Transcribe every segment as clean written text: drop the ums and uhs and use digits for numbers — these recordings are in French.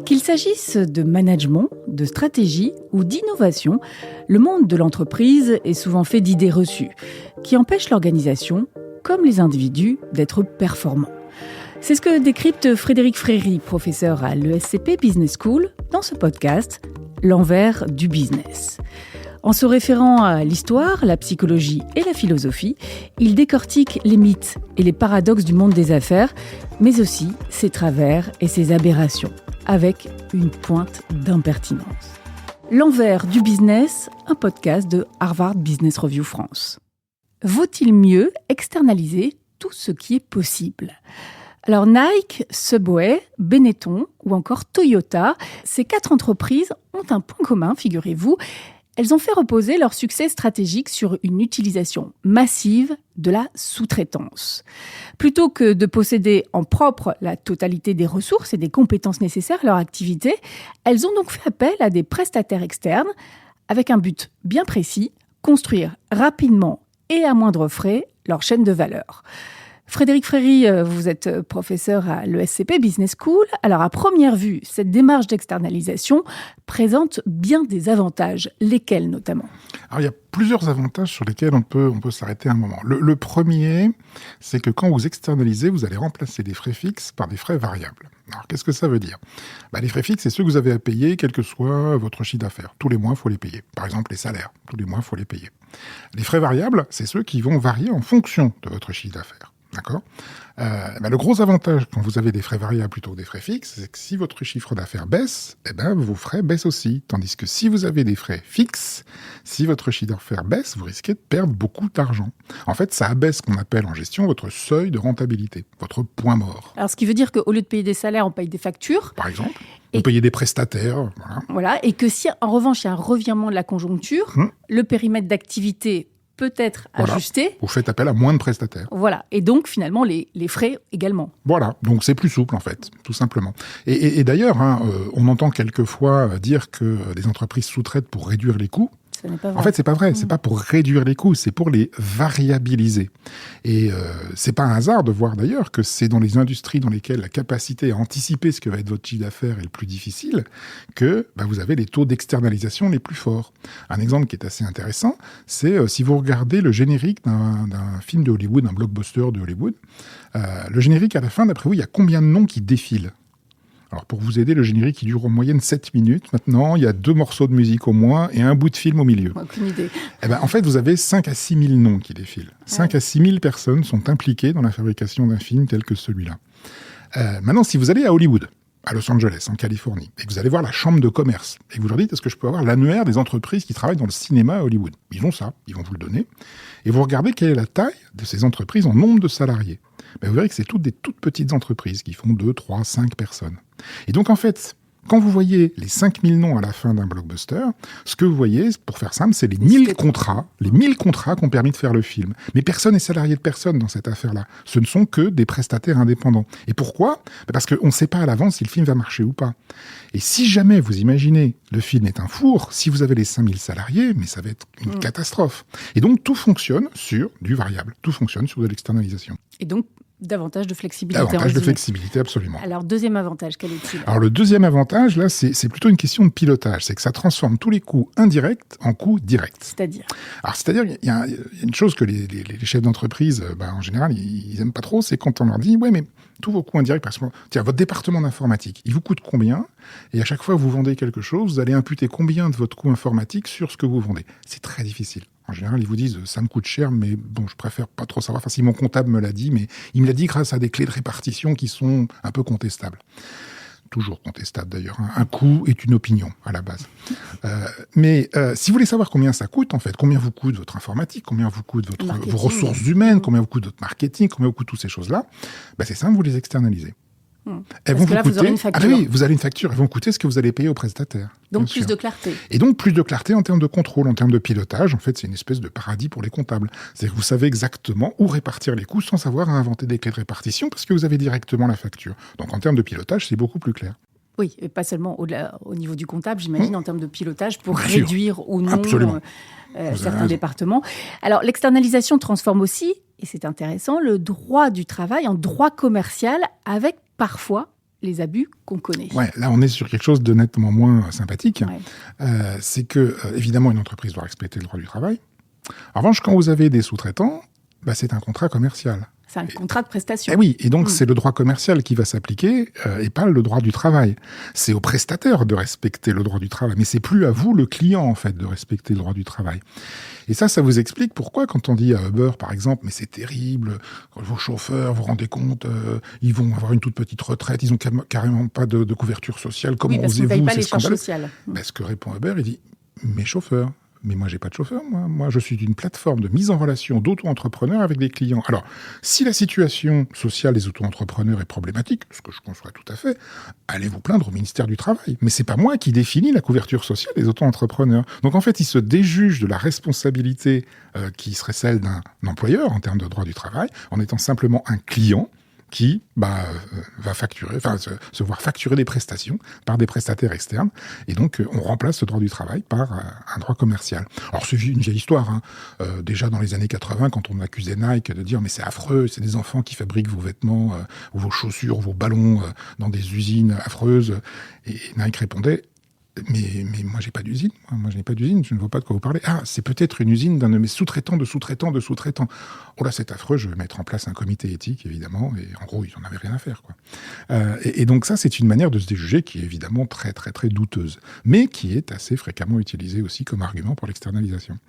Qu'il s'agisse de management, de stratégie ou d'innovation, le monde de l'entreprise est souvent fait d'idées reçues qui empêchent l'organisation, comme les individus, d'être performants. C'est ce que décrypte Frédéric Fréry, professeur à l'ESCP Business School, dans ce podcast « L'envers du business ». En se référant à l'histoire, la psychologie et la philosophie, il décortique les mythes et les paradoxes du monde des affaires, mais aussi ses travers et ses aberrations, avec une pointe d'impertinence. L'envers du business, un podcast de Harvard Business Review France. Vaut-il mieux externaliser tout ce qui est possible ? Alors Nike, Subway, Benetton ou encore Toyota, ces 4 entreprises ont un point commun, figurez-vous. Elles ont fait reposer leur succès stratégique sur une utilisation massive de la sous-traitance. Plutôt que de posséder en propre la totalité des ressources et des compétences nécessaires à leur activité, elles ont donc fait appel à des prestataires externes avec un but bien précis, construire rapidement et à moindre frais leur chaîne de valeur. Frédéric Fréry, vous êtes professeur à l'ESCP Business School. Alors, à première vue, cette démarche d'externalisation présente bien des avantages. Lesquels notamment ? Alors, il y a plusieurs avantages sur lesquels on peut s'arrêter un moment. Le premier, c'est que quand vous externalisez, vous allez remplacer des frais fixes par des frais variables. Alors, qu'est-ce que ça veut dire ? Les frais fixes, c'est ceux que vous avez à payer, quel que soit votre chiffre d'affaires. Tous les mois, il faut les payer. Par exemple, les salaires. Tous les mois, il faut les payer. Les frais variables, c'est ceux qui vont varier en fonction de votre chiffre d'affaires. D'accord ? Le gros avantage quand vous avez des frais variables plutôt que des frais fixes, c'est que si votre chiffre d'affaires baisse, vos frais baissent aussi. Tandis que si vous avez des frais fixes, si votre chiffre d'affaires baisse, vous risquez de perdre beaucoup d'argent. En fait, ça abaisse ce qu'on appelle en gestion votre seuil de rentabilité, votre point mort. Alors, ce qui veut dire qu'au lieu de payer des salaires, on paye des factures. Par exemple, vous payez des prestataires. Voilà, et que si, en revanche, il y a un revirement de la conjoncture, le périmètre d'activité peut être ajusté. Vous faites appel à moins de prestataires. Voilà, et donc finalement les frais également. Voilà, donc c'est plus souple en fait, tout simplement. Et d'ailleurs, on entend quelquefois dire que les entreprises sous-traitent pour réduire les coûts. En fait, c'est pas vrai. C'est pas pour réduire les coûts, c'est pour les variabiliser. Et c'est pas un hasard de voir d'ailleurs que c'est dans les industries dans lesquelles la capacité à anticiper ce que va être votre chiffre d'affaires est le plus difficile que vous avez les taux d'externalisation les plus forts. Un exemple qui est assez intéressant, c'est si vous regardez le générique d'un film de Hollywood, un blockbuster de Hollywood, le générique à la fin, d'après vous, il y a combien de noms qui défilent ? Alors, pour vous aider, le générique, il dure en moyenne 7 minutes. Maintenant, il y a 2 morceaux de musique au moins et un bout de film au milieu. Aucune idée. En fait, vous avez 5 à 6 000 noms qui défilent. 5 à 6 000 personnes sont impliquées dans la fabrication d'un film tel que celui-là. Maintenant, si vous allez à Hollywood, à Los Angeles, en Californie, et que vous allez voir la chambre de commerce, et que vous leur dites, est-ce que je peux avoir l'annuaire des entreprises qui travaillent dans le cinéma à Hollywood ? Ils ont ça, ils vont vous le donner. Et vous regardez quelle est la taille de ces entreprises en nombre de salariés. Vous verrez que c'est toutes des toutes petites entreprises qui font 2, 3, 5 personnes. Et donc, en fait, quand vous voyez les 5000 noms à la fin d'un blockbuster, ce que vous voyez, pour faire simple, c'est les 1000 contrats qui ont permis de faire le film. Mais personne n'est salarié de personne dans cette affaire-là. Ce ne sont que des prestataires indépendants. Et pourquoi ? Parce qu'on ne sait pas à l'avance si le film va marcher ou pas. Et si jamais vous imaginez, le film est un four, si vous avez les 5000 salariés, mais ça va être une catastrophe. Et donc, tout fonctionne sur du variable. Tout fonctionne sur de l'externalisation. Et donc, davantage de flexibilité. Davantage de flexibilité, absolument. Alors, deuxième avantage, quel est-il ? Alors, le deuxième avantage, là, c'est plutôt une question de pilotage. C'est que ça transforme tous les coûts indirects en coûts directs. C'est-à-dire ? Alors, c'est-à-dire, il y a une chose que les chefs d'entreprise, en général, ils aiment pas trop, c'est quand on leur dit, ouais, mais tous vos coûts indirects, par exemple, tiens, votre département d'informatique, il vous coûte combien ? Et à chaque fois que vous vendez quelque chose, vous allez imputer combien de votre coût informatique sur ce que vous vendez. C'est très difficile. En général, ils vous disent « ça me coûte cher, mais bon, je préfère pas trop savoir. » Enfin, si mon comptable me l'a dit, mais il me l'a dit grâce à des clés de répartition qui sont un peu contestables. Toujours contestable d'ailleurs. Un coût est une opinion à la base. Mais si vous voulez savoir combien ça coûte, en fait, combien vous coûte votre informatique, combien vous coûte vos ressources humaines, combien vous coûte votre marketing, combien vous coûte toutes ces choses-là, c'est simple, vous les externalisez. Parce que là, vous aurez une facture. Ah oui, vous avez une facture. Elles vont coûter ce que vous allez payer au prestataire. Donc plus de clarté. Et donc plus de clarté en termes de contrôle, en termes de pilotage. En fait, c'est une espèce de paradis pour les comptables. C'est-à-dire que vous savez exactement où répartir les coûts sans avoir à inventer des clés de répartition parce que vous avez directement la facture. Donc en termes de pilotage, c'est beaucoup plus clair. Oui, et pas seulement au niveau du comptable, j'imagine, en termes de pilotage pour réduire ou non certains départements. Alors, l'externalisation transforme aussi, et c'est intéressant, le droit du travail en droit commercial avec parfois les abus qu'on connaît. Ouais, là, on est sur quelque chose de nettement moins sympathique. Ouais. C'est que, évidemment, une entreprise doit respecter le droit du travail. En revanche, quand vous avez des sous-traitants, c'est un contrat commercial. C'est un contrat de prestation. Et oui, et donc c'est le droit commercial qui va s'appliquer et pas le droit du travail. C'est au prestataire de respecter le droit du travail, mais c'est plus à vous, le client, en fait, de respecter le droit du travail. Et ça vous explique pourquoi, quand on dit à Uber, par exemple, mais c'est terrible, vos chauffeurs, vous vous rendez compte, ils vont avoir une toute petite retraite, ils ont carrément pas de couverture sociale, comment osez-vous, c'est scandaleux. Oui, parce qu'on ne paye pas les charges sociales. Ce que répond Uber, il dit, mes chauffeurs. Mais moi, j'ai pas de chauffeur, moi. Moi, je suis une plateforme de mise en relation d'auto-entrepreneurs avec des clients. Alors, si la situation sociale des auto-entrepreneurs est problématique, ce que je conçois tout à fait, allez vous plaindre au ministère du Travail. Mais c'est pas moi qui définis la couverture sociale des auto-entrepreneurs. Donc, en fait, ils se déjugent de la responsabilité qui serait celle d'un employeur en termes de droit du travail, en étant simplement un client qui va facturer, se voir facturer des prestations par des prestataires externes. Et donc, on remplace ce droit du travail par un droit commercial. Alors, c'est une vieille histoire. Hein. Déjà dans les années 80, quand on accusait Nike de dire « mais c'est affreux, c'est des enfants qui fabriquent vos vêtements, ou vos chaussures, vos ballons dans des usines affreuses », et Nike répondait « mais moi, j'ai pas d'usine. Moi, je n'ai pas d'usine. Je ne vois pas de quoi vous parlez. Ah, c'est peut-être une usine d'un de mes sous-traitants de sous-traitants de sous-traitants. Oh là, c'est affreux. Je vais mettre en place un comité éthique, évidemment. Et en gros, ils n'en avaient rien à faire, quoi. Et donc ça, c'est une manière de se déjuger qui est évidemment très, très, très douteuse, mais qui est assez fréquemment utilisée aussi comme argument pour l'externalisation.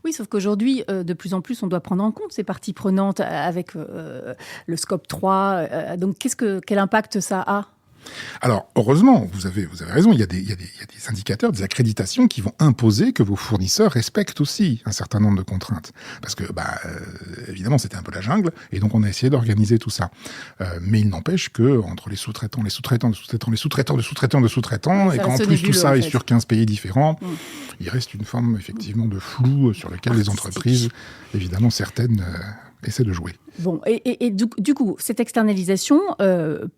Oui, sauf qu'aujourd'hui, de plus en plus, on doit prendre en compte ces parties prenantes avec le scope 3. Donc, quel impact ça a ? Alors, heureusement, vous avez raison, il y a des indicateurs, des accréditations qui vont imposer que vos fournisseurs respectent aussi un certain nombre de contraintes. Parce que, évidemment, c'était un peu la jungle, et donc on a essayé d'organiser tout ça. Mais il n'empêche que entre les sous-traitants, et qu'en plus tout ça est sur 15 pays différents, il reste une forme, effectivement, de flou sur lequel les entreprises, évidemment, certaines essaient de jouer. Bon, et du coup, cette externalisation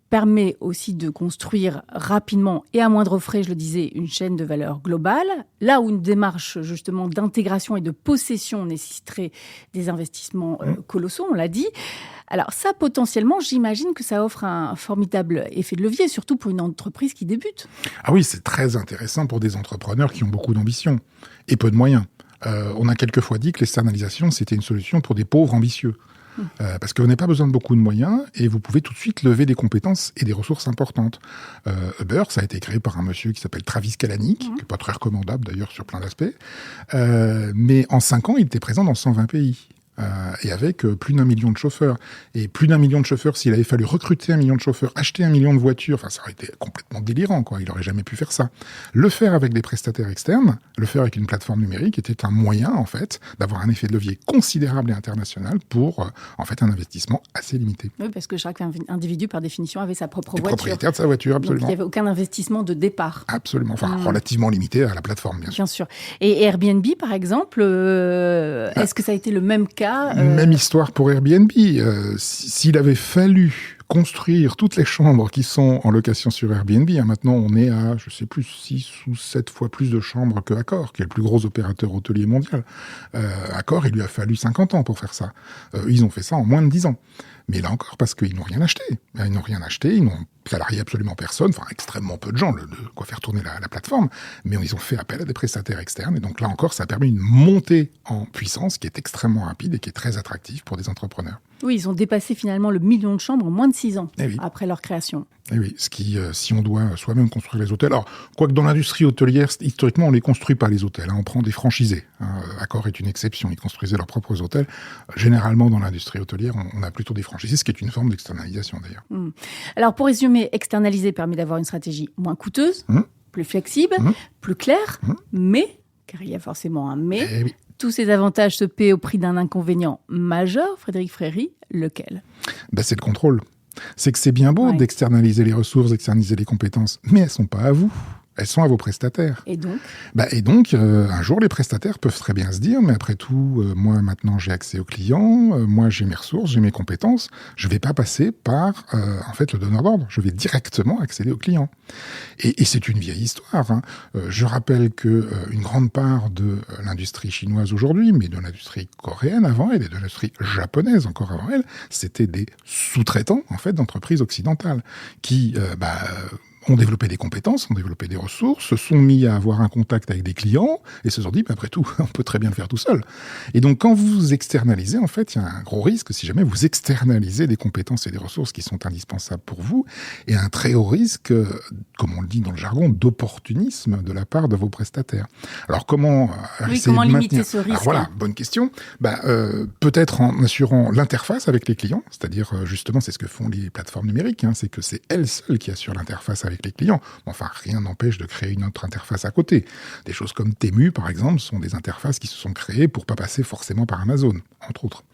permet aussi de construire rapidement et à moindre frais, je le disais, une chaîne de valeur globale, là où une démarche justement d'intégration et de possession nécessiterait des investissements colossaux, on l'a dit. Alors ça, potentiellement, j'imagine que ça offre un formidable effet de levier, surtout pour une entreprise qui débute. Ah oui, c'est très intéressant pour des entrepreneurs qui ont beaucoup d'ambition et peu de moyens. On a quelquefois dit que l'externalisation, c'était une solution pour des pauvres ambitieux. Parce qu'on n'a pas besoin de beaucoup de moyens et vous pouvez tout de suite lever des compétences et des ressources importantes. Uber, ça a été créé par un monsieur qui s'appelle Travis Kalanick, qui n'est pas très recommandable d'ailleurs sur plein d'aspects. Mais en 5 ans, il était présent dans 120 pays. Et avec plus d'1 million de chauffeurs. Et plus d'1 million de chauffeurs, s'il avait fallu recruter 1 million de chauffeurs, acheter 1 million de voitures, ça aurait été complètement délirant, quoi. Il n'aurait jamais pu faire ça. Le faire avec des prestataires externes, le faire avec une plateforme numérique était un moyen, en fait, d'avoir un effet de levier considérable et international pour, en fait, un investissement assez limité. Oui, parce que chaque individu, par définition, avait sa propre voiture. Propriétaire de sa voiture, absolument. Donc, il n'y avait aucun investissement de départ. Absolument. Enfin, relativement limité à la plateforme, bien sûr. Bien sûr. Et Airbnb, par exemple, est-ce que ça a été le même cas ? Même histoire pour Airbnb. S'il avait fallu construire toutes les chambres qui sont en location sur Airbnb, maintenant on est à, je sais plus, 6 ou 7 fois plus de chambres que Accor, qui est le plus gros opérateur hôtelier mondial. Accor, il lui a fallu 50 ans pour faire ça. Ils ont fait ça en moins de 10 ans. Mais là encore, parce qu'ils n'ont rien acheté. Ils n'ont rien acheté, ils n'ont salarié absolument personne, enfin extrêmement peu de gens, de quoi faire tourner la plateforme, mais ils ont fait appel à des prestataires externes, et donc là encore, ça a permis une montée en puissance qui est extrêmement rapide et qui est très attractive pour des entrepreneurs. Oui, ils ont dépassé finalement le 1 million de chambres en moins de 6 ans après leur création. Et oui, ce qui, si on doit soi-même construire les hôtels, alors, quoique dans l'industrie hôtelière, historiquement, on ne les construit pas les hôtels, on prend des franchisés. Accor est une exception, ils construisaient leurs propres hôtels. Généralement, dans l'industrie hôtelière, on a plutôt des franchisés, ce qui est une forme d'externalisation d'ailleurs. Alors, pour résumer, externaliser permet d'avoir une stratégie moins coûteuse, plus flexible, plus claire, mais, car il y a forcément un mais, tous ces avantages se paient au prix d'un inconvénient majeur. Frédéric Fréry, lequel ? C'est le contrôle. C'est que c'est bien beau d'externaliser les ressources, d'externaliser les compétences, mais elles ne sont pas à vous. elles sont à vos prestataires. Et donc un jour, les prestataires peuvent très bien se dire, mais après tout, moi maintenant j'ai accès aux clients, moi j'ai mes ressources, j'ai mes compétences, je ne vais pas passer par le donneur d'ordre, je vais directement accéder aux clients. Et c'est une vieille histoire. Hein. Je rappelle qu'une grande part de l'industrie chinoise aujourd'hui, mais de l'industrie coréenne avant elle et de l'industrie japonaise encore avant elle, c'était des sous-traitants en fait d'entreprises occidentales qui ont développé des compétences, ont développé des ressources, se sont mis à avoir un contact avec des clients et se sont dit, après tout, on peut très bien le faire tout seul. Et donc, quand vous externalisez, en fait, il y a un gros risque si jamais vous externalisez des compétences et des ressources qui sont indispensables pour vous, et un très haut risque, comme on le dit dans le jargon, d'opportunisme de la part de vos prestataires. Alors, comment limiter ce risque? Alors, voilà, bonne question. Peut-être en assurant l'interface avec les clients, c'est-à-dire, justement, c'est ce que font les plateformes numériques, c'est que c'est elles seules qui assurent l'interface avec les clients. Enfin, rien n'empêche de créer une autre interface à côté. Des choses comme Temu, par exemple, sont des interfaces qui se sont créées pour pas passer forcément par Amazon, entre autres.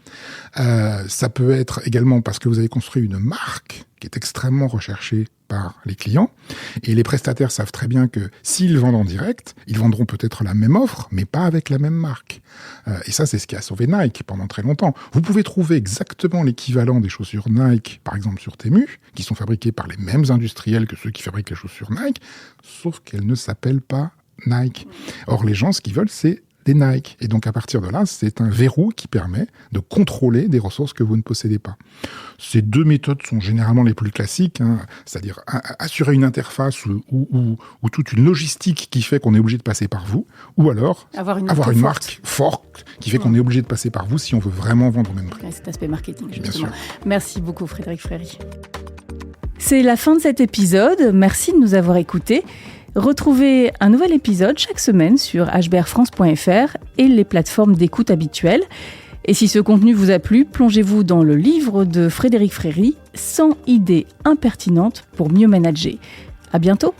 Ça peut être également parce que vous avez construit une marque qui est extrêmement recherchée par les clients. Et les prestataires savent très bien que s'ils vendent en direct, ils vendront peut-être la même offre, mais pas avec la même marque. Et ça, c'est ce qui a sauvé Nike pendant très longtemps. Vous pouvez trouver exactement l'équivalent des chaussures Nike, par exemple sur Temu, qui sont fabriquées par les mêmes industriels que ceux qui fabriquent les chaussures Nike, sauf qu'elles ne s'appellent pas Nike. Or, les gens, ce qu'ils veulent, c'est des Nike. Et donc, à partir de là, c'est un verrou qui permet de contrôler des ressources que vous ne possédez pas. Ces deux méthodes sont généralement les plus classiques, c'est-à-dire assurer une interface ou toute une logistique qui fait qu'on est obligé de passer par vous, ou alors avoir une marque forte qui fait qu'on est obligé de passer par vous si on veut vraiment vendre au même prix. Cet aspect marketing, justement. Bien sûr. Merci beaucoup, Frédéric Fréry. C'est la fin de cet épisode. Merci de nous avoir écoutés. Retrouvez un nouvel épisode chaque semaine sur hbrfrance.fr et les plateformes d'écoute habituelles. Et si ce contenu vous a plu, plongez-vous dans le livre de Frédéric Fréry, 100 idées impertinentes pour mieux manager. À bientôt!